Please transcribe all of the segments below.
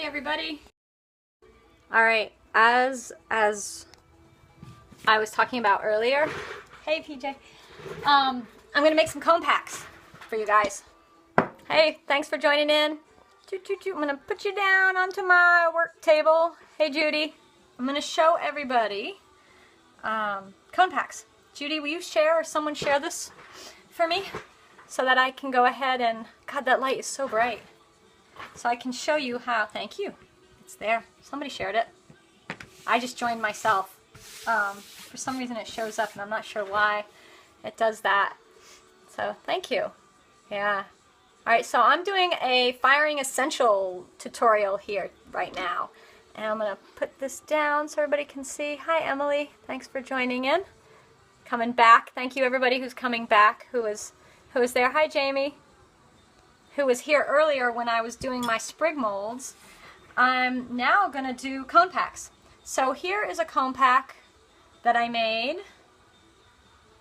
Hey everybody. All right, as I was talking about earlier, hey PJ, I'm gonna make some cone packs for you guys. Hey, thanks for joining in. I'm gonna put you down onto my work table. Hey Judy, I'm gonna show everybody cone packs. Judy, will you share or someone share this for me so that I can go ahead and, God, that light is so bright. So I can show you how, thank you. It's there. Somebody shared it. I just joined myself. For some reason it shows up and I'm not sure why it does that. So thank you. Yeah. Alright, so I'm doing a firing essential tutorial here right now. And I'm going to put this down so everybody can see. Hi Emily, thanks for joining in. Coming back. Thank you everybody who's coming back, who was there. Hi Jamie, who was here earlier when I was doing my sprig molds. I'm now going to do cone packs. So here is a cone pack that I made.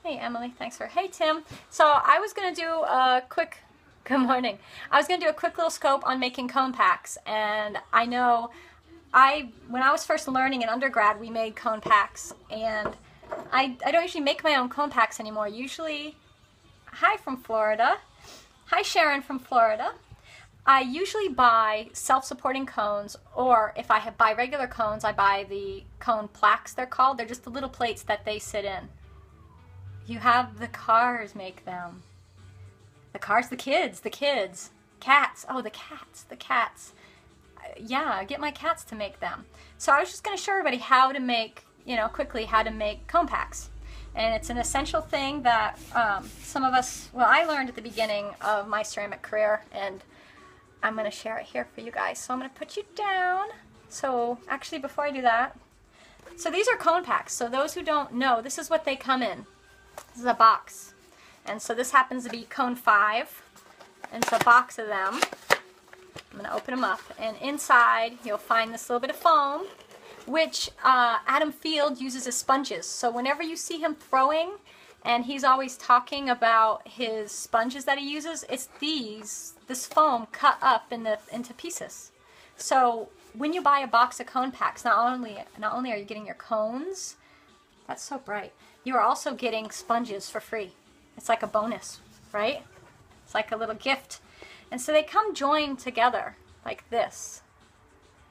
Hey Emily, thanks for, hey Tim. So I was going to do a quick, good morning. I was going to do a quick little scope on making cone packs, and I know when I was first learning in undergrad, we made cone packs, and I don't usually make my own cone packs anymore. Usually, hi from Florida. Hi Sharon from Florida. I usually buy self-supporting cones, or if I buy regular cones, I buy the cone plaques, they're called. They're just the little plates that they sit in. You have the cars make them. The cars, the kids. Cats. Oh, the cats. Yeah, get my cats to make them. So I was just going to show everybody how to make, quickly how to make cone packs. And it's an essential thing that some of us, well, I learned at the beginning of my ceramic career, and I'm going to share it here for you guys. So I'm going to put you down. So actually, before I do that, so these are cone packs. So those who don't know, this is what they come in. This is a box. And so this happens to be cone 5. And it's a box of them. I'm going to open them up. And inside, you'll find this little bit of foam, which Adam Field uses as sponges. So whenever you see him throwing, and he's always talking about his sponges that he uses, it's this foam cut up into pieces. So when you buy a box of cone packs, not only are you getting your cones, that's so bright, you are also getting sponges for free. It's like a bonus, right? It's like a little gift. And so they come joined together like this.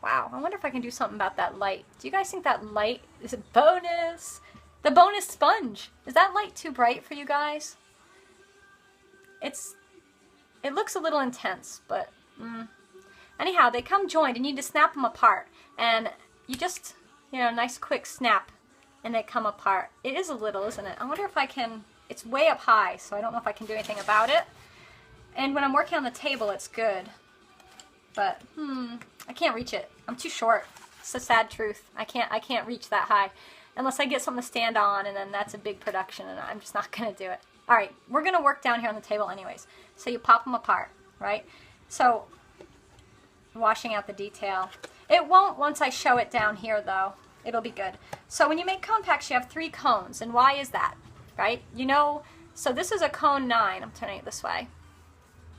Wow, I wonder if I can do something about that light. Do you guys think that light is a bonus? The bonus sponge. Is that light too bright for you guys? It looks a little intense, but anyhow, they come joined and you need to snap them apart. And you just, nice quick snap and they come apart. It is a little, isn't it? I wonder if I can, it's way up high, so I don't know if I can do anything about it. And when I'm working on the table, it's good. But, I can't reach it. I'm too short. It's the sad truth. I can't reach that high unless I get something to stand on, and then that's a big production, and I'm just not going to do it. All right, we're going to work down here on the table anyways. So you pop them apart, right? So, washing out the detail. It won't once I show it down here, though. It'll be good. So when you make cone packs, you have 3 cones, and why is that, right? So this is a cone 9. I'm turning it this way.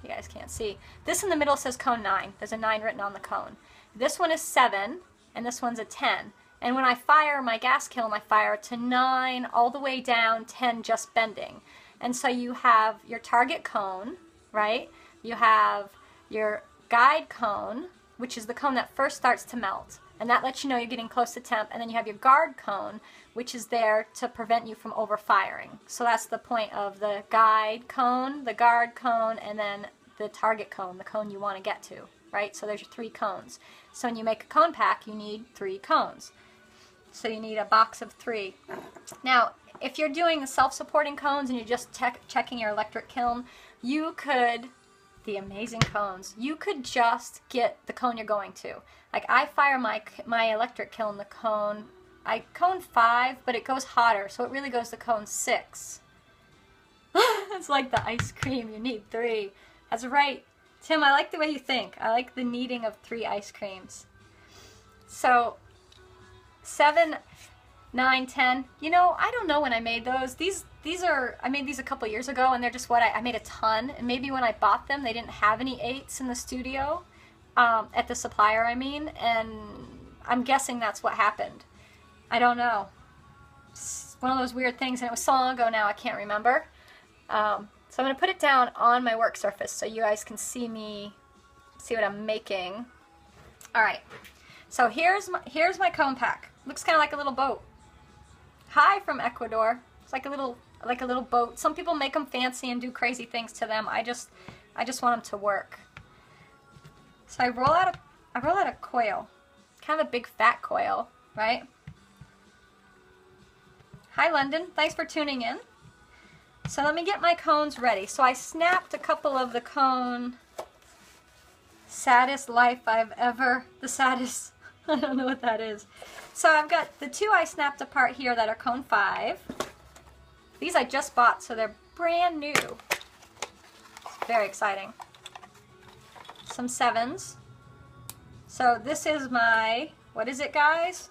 You guys can't see. This in the middle says cone 9. There's a 9 written on the cone. This one is 7, and this one's a 10. And when I fire my gas kiln, I fire to 9 all the way down, 10 just bending. And so you have your target cone, right? You have your guide cone, which is the cone that first starts to melt. And that lets you know you're getting close to temp. And then you have your guard cone, which is there to prevent you from overfiring. So that's the point of the guide cone, the guard cone, and then the target cone, the cone you want to get to, right? So there's your 3 cones. So when you make a cone pack, you need 3 cones. So you need a box of 3. Now, if you're doing the self-supporting cones and you're just checking your electric kiln, you could, the amazing cones, you could just get the cone you're going to. Like I fire my electric kiln, the cone, cone 5, but it goes hotter, so it really goes to cone 6. It's like the ice cream, you need 3. That's right. Tim, I like the way you think. I like the needing of 3 ice creams. So, 7, 9, 10. I don't know when I made those. I made these a couple years ago, and they're just what I made a ton. And maybe when I bought them, they didn't have any 8s in the studio. at the supplier, I mean, and I'm guessing that's what happened. I don't know. It's one of those weird things, and it was so long ago now I can't remember. So I'm going to put it down on my work surface so you guys can see what I'm making. Alright, so here's my cone pack. Looks kind of like a little boat. Hi from Ecuador. It's like a little boat. Some people make them fancy and do crazy things to them. I just want them to work. So I roll out a coil. Kind of a big fat coil, right? Hi London, thanks for tuning in. So let me get my cones ready. So I snapped a couple of the cone. Saddest life I've ever, the saddest, I don't know what that is. So I've got the 2 I snapped apart here that are cone 5. These I just bought, so they're brand new. It's very exciting. Some 7s. So this is my, what is it guys?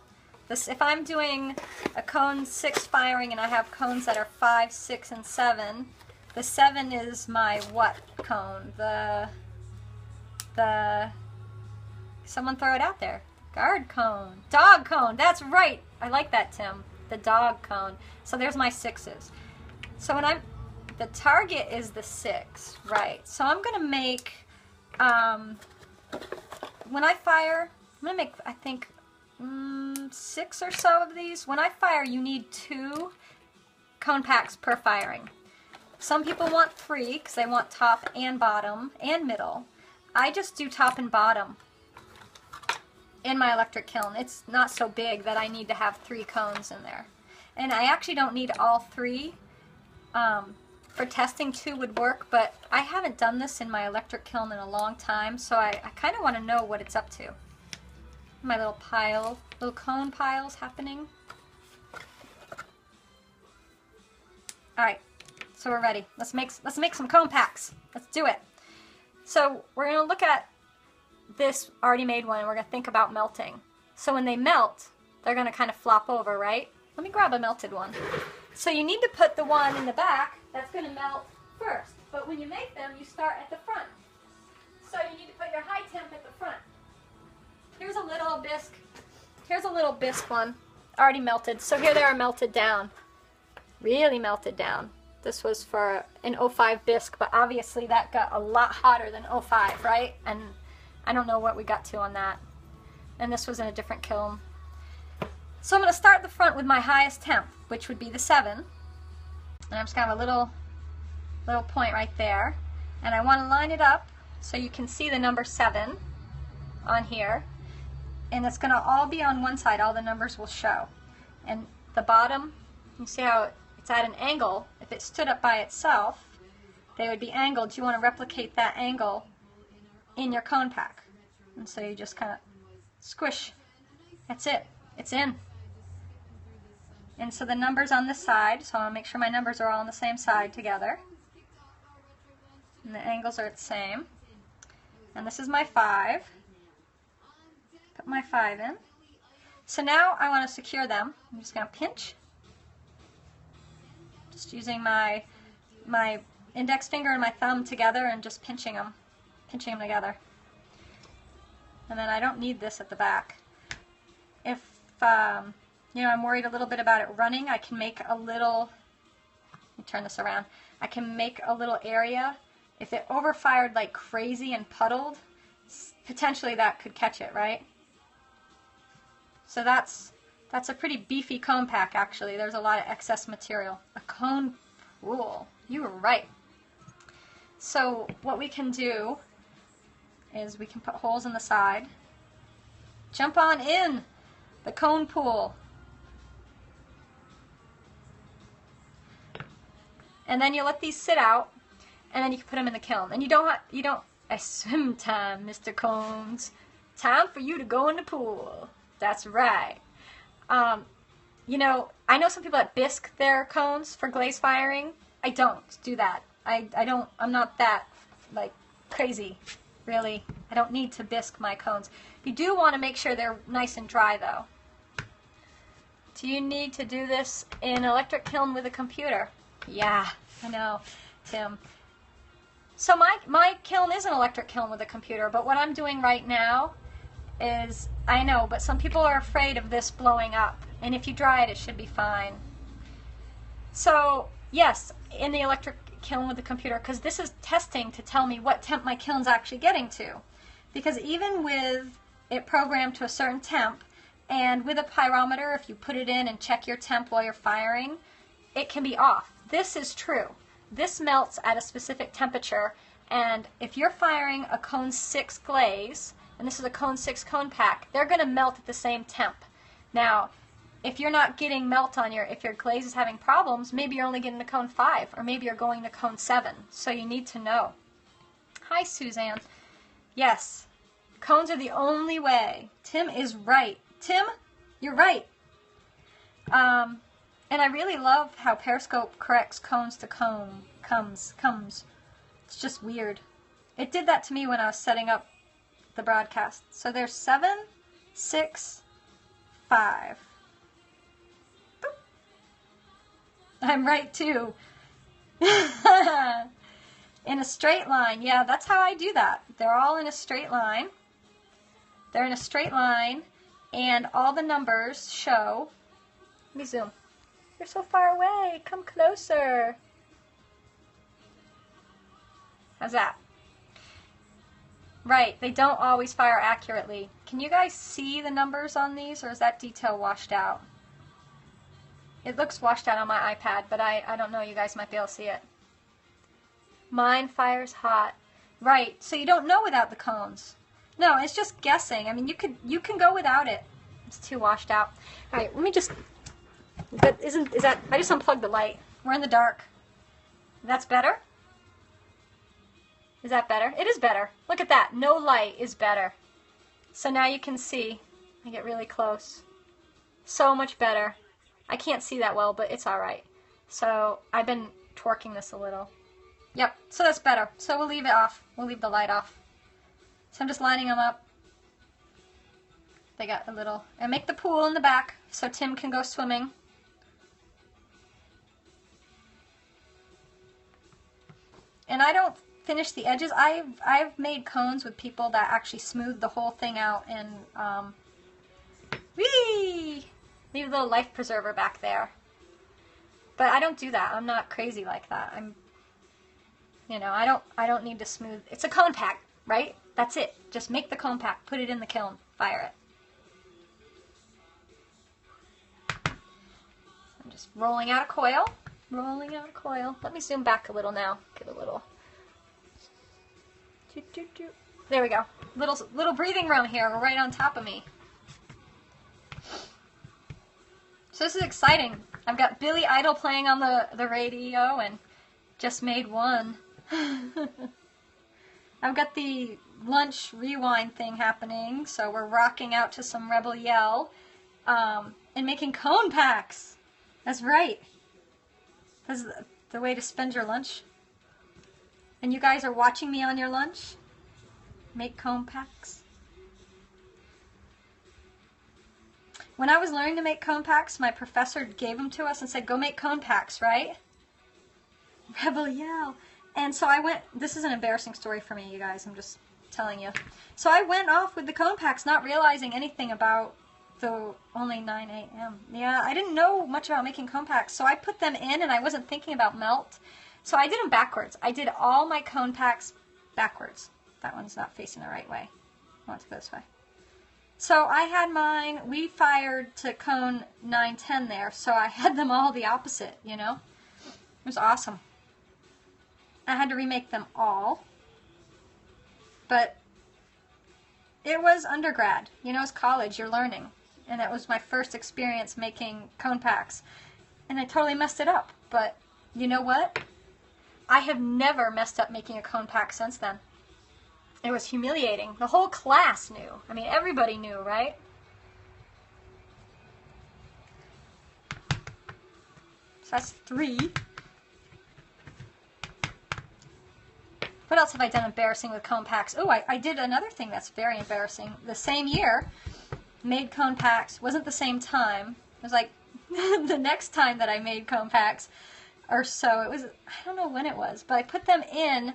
This, if I'm doing a cone 6 firing and I have cones that are 5, 6, and 7, the 7 is my what cone? Someone throw it out there. Guard cone. Dog cone. That's right. I like that, Tim. The dog cone. So there's my 6s. So when the target is the 6, right? So I'm going to make, when I fire, I'm going to make, I think, 6 or so of these. When I fire, you need 2 cone packs per firing. Some people want 3 because they want top and bottom and middle. I just do top and bottom in my electric kiln. It's not so big that I need to have 3 cones in there. And I actually don't need all 3. For testing 2 would work, but I haven't done this in my electric kiln in a long time, so I kind of want to know what it's up to. My little pile, little cone piles happening. Alright, so we're ready. Let's make some cone packs. Let's do it. So we're going to look at this already made one, and we're going to think about melting. So when they melt, they're going to kind of flop over, right? Let me grab a melted one. So you need to put the one in the back that's going to melt first. But when you make them, you start at the front. So you need to put your high temp at the front. Here's a little bisque. Here's a little bisque one, already melted. So here they are melted down. Really melted down. This was for an 05 bisque, but obviously that got a lot hotter than 05, right? And I don't know what we got to on that. And this was in a different kiln. So I'm going to start at the front with my highest temp, which would be the 7. And I'm just going to have a little point right there. And I want to line it up so you can see the number 7 on here. And it's going to all be on one side. All the numbers will show. And the bottom, you see how it's at an angle. If it stood up by itself, they would be angled. You want to replicate that angle in your cone pack. And so you just kind of squish. That's it. It's in. And so the numbers on this side, so I'll make sure my numbers are all on the same side together. And the angles are the same. And this is my 5. Put my 5 in. So now I want to secure them. I'm just going to pinch. Just using my index finger and my thumb together and just pinching them together. And then I don't need this at the back. If you know, I'm worried a little bit about it running, I can make a little, let me turn this around, I can make a little area. If it overfired like crazy and puddled, potentially that could catch it, right? So that's a pretty beefy cone pack actually. There's a lot of excess material. A cone rule. You were right. So what we can do is we can put holes in the side. Jump on in the cone pool. And then you let these sit out, and then you can put them in the kiln. And you don't, swim time, Mr. Cones. Time for you to go in the pool. That's right. You know, I know some people that bisque their cones for glaze firing. I don't do that. I'm not that, like, crazy, really. I don't need to bisque my cones. You do want to make sure they're nice and dry, though. Do you need to do this in electric kiln with a computer? Yeah, I know, Tim. So my kiln is an electric kiln with a computer, but what I'm doing right now is, I know, but some people are afraid of this blowing up, and if you dry it, it should be fine. So yes, in the electric kiln with the computer, because this is testing to tell me what temp my kiln's actually getting to. Because even with it programmed to a certain temp, and with a pyrometer, if you put it in and check your temp while you're firing, it can be off. This is true. This melts at a specific temperature, and if you're firing a cone 6 glaze, and this is a cone 6 cone pack, they're going to melt at the same temp. Now, if you're not getting melt on if your glaze is having problems, maybe you're only getting to cone 5, or maybe you're going to cone 7. So you need to know. Hi, Suzanne. Yes, cones are the only way. Tim is right. Tim, you're right. And I really love how Periscope corrects cones to comes. It's just weird. It did that to me when I was setting up the broadcast. So there's 7, 6, 5. Boop. I'm right too. In a straight line. Yeah, that's how I do that. They're all in a straight line. They're in a straight line, and all the numbers show. Let me zoom. You're so far away. Come closer. How's that? Right, they don't always fire accurately. Can you guys see the numbers on these, or is that detail washed out? It looks washed out on my iPad, but I don't know. You guys might be able to see it. Mine fires hot. Right, so you don't know without the cones. No, it's just guessing. I mean, you can go without it. It's too washed out. All right, let me just. But is that? I just unplugged the light. We're in the dark. That's better? Is that better? It is better. Look at that. No light is better. So now you can see. I get really close. So much better. I can't see that well, but it's all right. So I've been torquing this a little. Yep, so that's better. So we'll leave it off. We'll leave the light off. So I'm just lining them up. They got a little, and make the pool in the back so Tim can go swimming. And I don't finish the edges. I've made cones with people that actually smooth the whole thing out and leave a little life preserver back there. But I don't do that. I'm not crazy like that. I don't need to smooth. It's a cone pack, right? That's it. Just make the cone pack, put it in the kiln, fire it. I'm just rolling out a coil. Rolling out a coil. Let me zoom back a little now. Get a little. There we go. Little breathing room here, right on top of me. So this is exciting. I've got Billy Idol playing on the radio and just made one. I've got the lunch rewind thing happening, so we're rocking out to some Rebel Yell and making cone packs. That's right. That's the way to spend your lunch. And you guys are watching me on your lunch? Make cone packs. When I was learning to make cone packs, my professor gave them to us and said, go make cone packs, right? Rebel Yell. And so I went, this is an embarrassing story for me, you guys, I'm just telling you. So I went off with the cone packs not realizing anything about the only 9 a.m. Yeah, I didn't know much about making cone packs, so I put them in and I wasn't thinking about melt. So I did them backwards. I did all my cone packs backwards. That one's not facing the right way. I want to go this way. So I had mine, we fired to cone 9-10 there, so I had them all the opposite, you know? It was awesome. I had to remake them all. But it was undergrad. You know, it's college, you're learning. And that was my first experience making cone packs. And I totally messed it up. But you know what? I have never messed up making a cone pack since then. It was humiliating. The whole class knew. I mean, everybody knew, right? So that's 3. What else have I done embarrassing with cone packs? Oh, I did another thing that's very embarrassing. The same year, made cone packs. Wasn't the same time. It was like the next time that I made cone packs or so. It was, I don't know when it was, but I put them in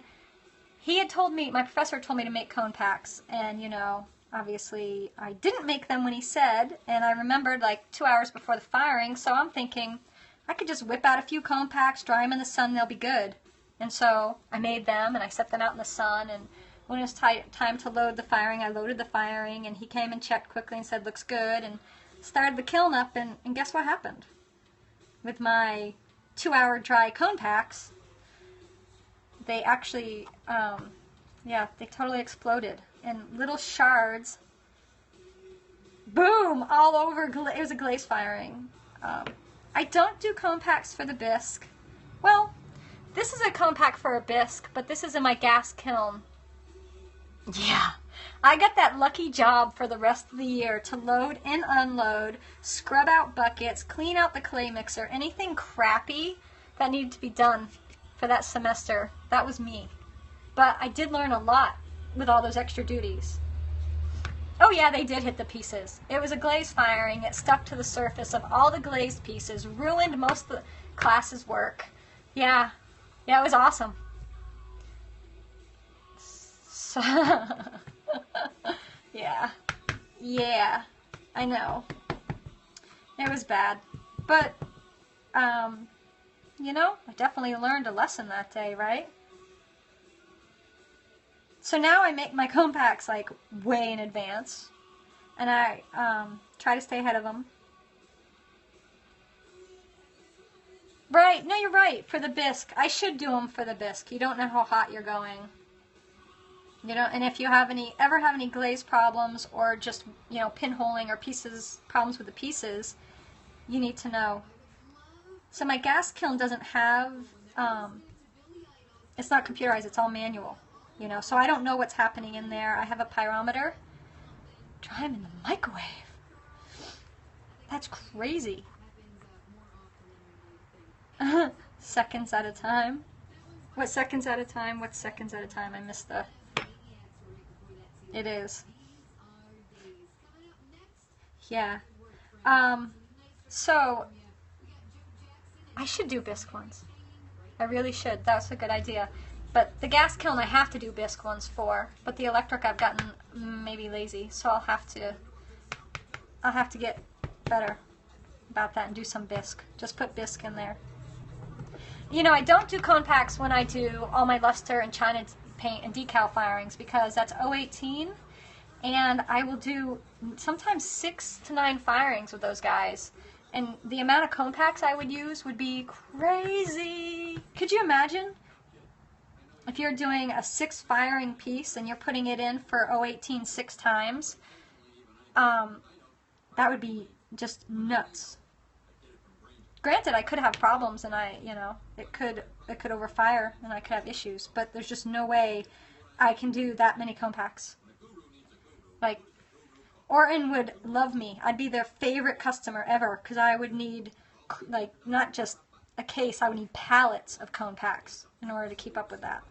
he had told me, my professor told me to make cone packs, and you know, obviously I didn't make them when he said, and I remembered like 2 hours before the firing, so I'm thinking I could just whip out a few cone packs, dry them in the sun, they'll be good. And so I made them, and I set them out in the sun, and when it was time to load the firing, I loaded the firing, and he came and checked quickly and said, looks good, and started the kiln up, and guess what happened? With my 2-hour dry cone packs, they actually, yeah, they totally exploded. And little shards, boom, all over, it was a glaze firing. I don't do cone packs for the bisque. Well, this is a cone pack for a bisque, but this is in my gas kiln. Yeah, I got that lucky job for the rest of the year to load and unload, scrub out buckets, clean out the clay mixer, anything crappy that needed to be done for that semester. That was me. But I did learn a lot with all those extra duties. Oh yeah, they did hit the pieces. It was a glaze firing. It stuck to the surface of all the glazed pieces, ruined most of the class's work. Yeah, it was awesome. So yeah, I know. It was bad. But, you know, I definitely learned a lesson that day, right? So now I make my cone packs like way in advance, and I try to stay ahead of them. Right, no, you're right, for the bisque. I should do them for the bisque. You don't know how hot you're going. You know, and if you have ever have any glaze problems or just, you know, pinholing or problems with the pieces, you need to know. So my gas kiln doesn't have, it's not computerized, it's all manual. You know, so I don't know what's happening in there. I have a pyrometer. Try them in the microwave. That's crazy. Seconds at a time. What seconds at a time? What seconds at a time? I missed the... It is. Yeah. So, I should do bisque ones. I really should. That's a good idea. But the gas kiln I have to do bisque ones for, but the electric I've gotten maybe lazy, so I'll have to get better about that and do some bisque. Just put bisque in there. You know, I don't do cone packs when I do all my luster and china paint and decal firings because that's 018, and I will do sometimes 6 to 9 firings with those guys. And the amount of cone packs I would use would be crazy. Could you imagine? If you're doing a 6 firing piece and you're putting it in for 018 6 times, that would be just nuts. Granted, I could have problems and it could overfire and I could have issues, but there's just no way I can do that many cone packs. Like, Orton would love me. I'd be their favorite customer ever because I would need, like, not just a case, I would need pallets of cone packs in order to keep up with that.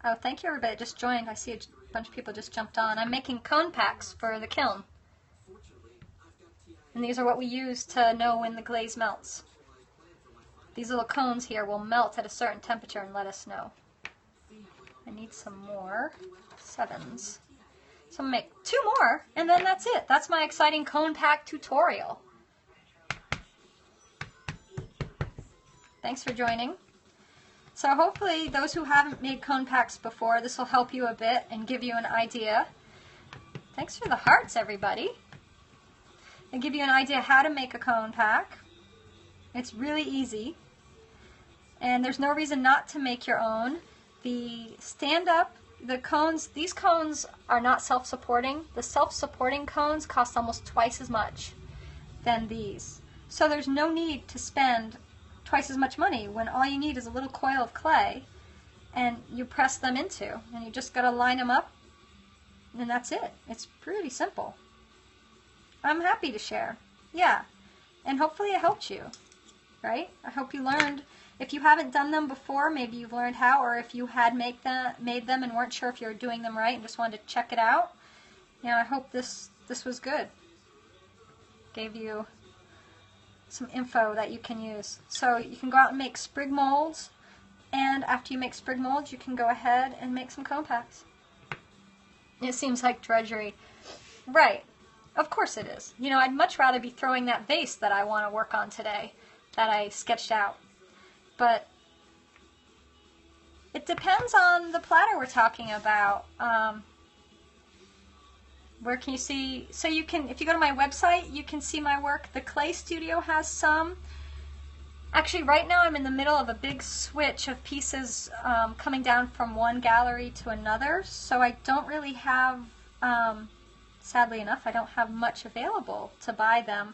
Oh, thank you everybody that just joined. I see a bunch of people just jumped on. I'm making cone packs for the kiln. And these are what we use to know when the glaze melts. These little cones here will melt at a certain temperature and let us know. I need some more 7s. So I'm going to make 2 more, and then that's it. That's my exciting cone pack tutorial. Thanks for joining. So hopefully those who haven't made cone packs before, this will help you a bit and give you an idea. Thanks for the hearts, everybody. And give you an idea how to make a cone pack. It's really easy. And there's no reason not to make your own. The stand-up, the cones, these cones are not self-supporting. The self-supporting cones cost almost twice as much than these. So there's no need to spend twice as much money when all you need is a little coil of clay and you press them into, and you just got to line them up, and that's it. It's pretty simple. I'm happy to share. Yeah. And hopefully it helped you, right? I hope you learned. If you haven't done them before, maybe you've learned how, or if you had made them and weren't sure if you were doing them right and just wanted to check it out, you know, I hope this was good. Gave you info that you can use. So you can go out and make sprig molds, and after you make sprig molds, you can go ahead and make some cone packs. It seems like drudgery. Right. Of course it is. You know, I'd much rather be throwing that vase that I want to work on today, that I sketched out. But it depends on the platter we're talking about. Where can you see? So you can, if you go to my website, you can see my work. The Clay Studio has some. Actually, right now I'm in the middle of a big switch of pieces coming down from one gallery to another. So I don't really have, sadly enough, I don't have much available to buy them.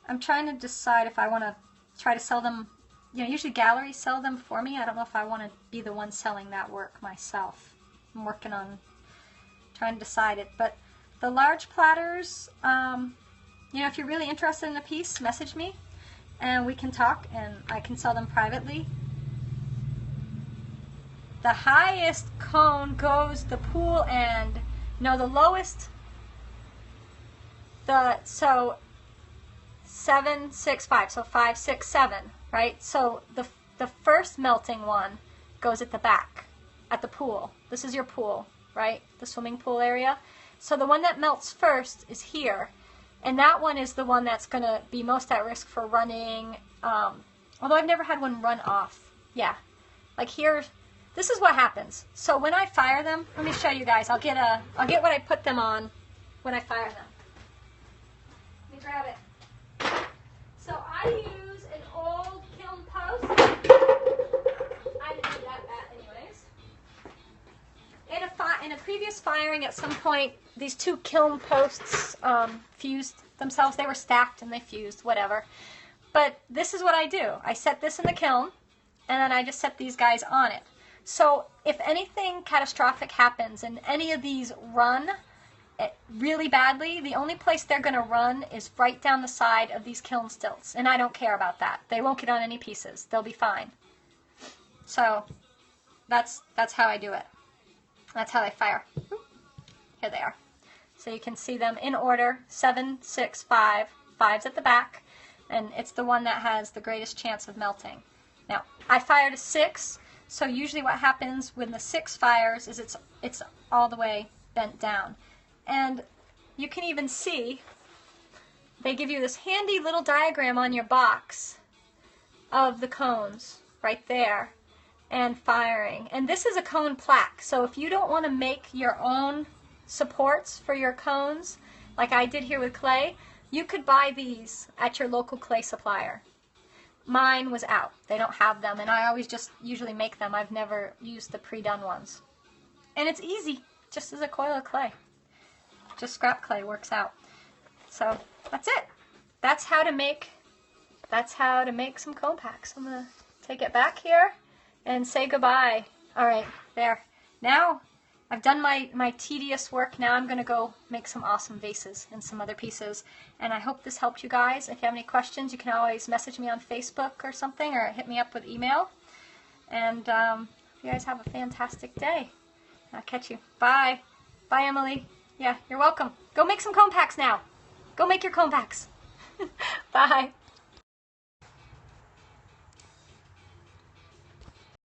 I'm trying to decide if I want to try to sell them. You know, usually galleries sell them for me. I don't know if I want to be the one selling that work myself. I'm working on trying to decide it. But the large platters, you know, if you're really interested in a piece, message me and we can talk and I can sell them privately. The highest cone goes the pool end. No, the lowest, so 7, 6, 5, so 5, 6, 7, right? So the first melting one goes at the back, at the pool. This is your pool, right? The swimming pool area. So the one that melts first is here, and that one is the one that's going to be most at risk for running, although I've never had one run off. Yeah, like here, this is what happens. So when I fire them, let me show you guys. I'll get what I put them on when I fire them. Let me grab it. So I use an old kiln post. I didn't do that anyways. In a previous firing at some point, these two kiln posts fused themselves. They were stacked and they fused, whatever. But this is what I do. I set this in the kiln, and then I just set these guys on it. So if anything catastrophic happens and any of these run really badly, the only place they're going to run is right down the side of these kiln stilts. And I don't care about that. They won't get on any pieces. They'll be fine. So that's how I do it. That's how they fire. Here they are. So you can see them in order, 7, 6, 5. 5's at the back, and it's the one that has the greatest chance of melting. Now, I fired a 6, so usually what happens when the 6 fires is it's all the way bent down. And you can even see, they give you this handy little diagram on your box of the cones right there. And firing. And this is a cone plaque, so if you don't want to make your own supports for your cones, like I did here with clay, you could buy these at your local clay supplier. Mine was out. They don't have them, and I always just usually make them. I've never used the pre-done ones. And it's easy, just as a coil of clay. Just scrap clay works out. So that's it. That's how to make some cone packs. I'm going to take it back here and say goodbye. All right, there. Now I've done my tedious work. Now I'm going to go make some awesome vases and some other pieces. And I hope this helped you guys. If you have any questions, you can always message me on Facebook or something, or hit me up with email. And you guys have a fantastic day. I'll catch you. Bye. Bye, Emily. Yeah, you're welcome. Go make some cone packs now. Go make your cone packs. Bye.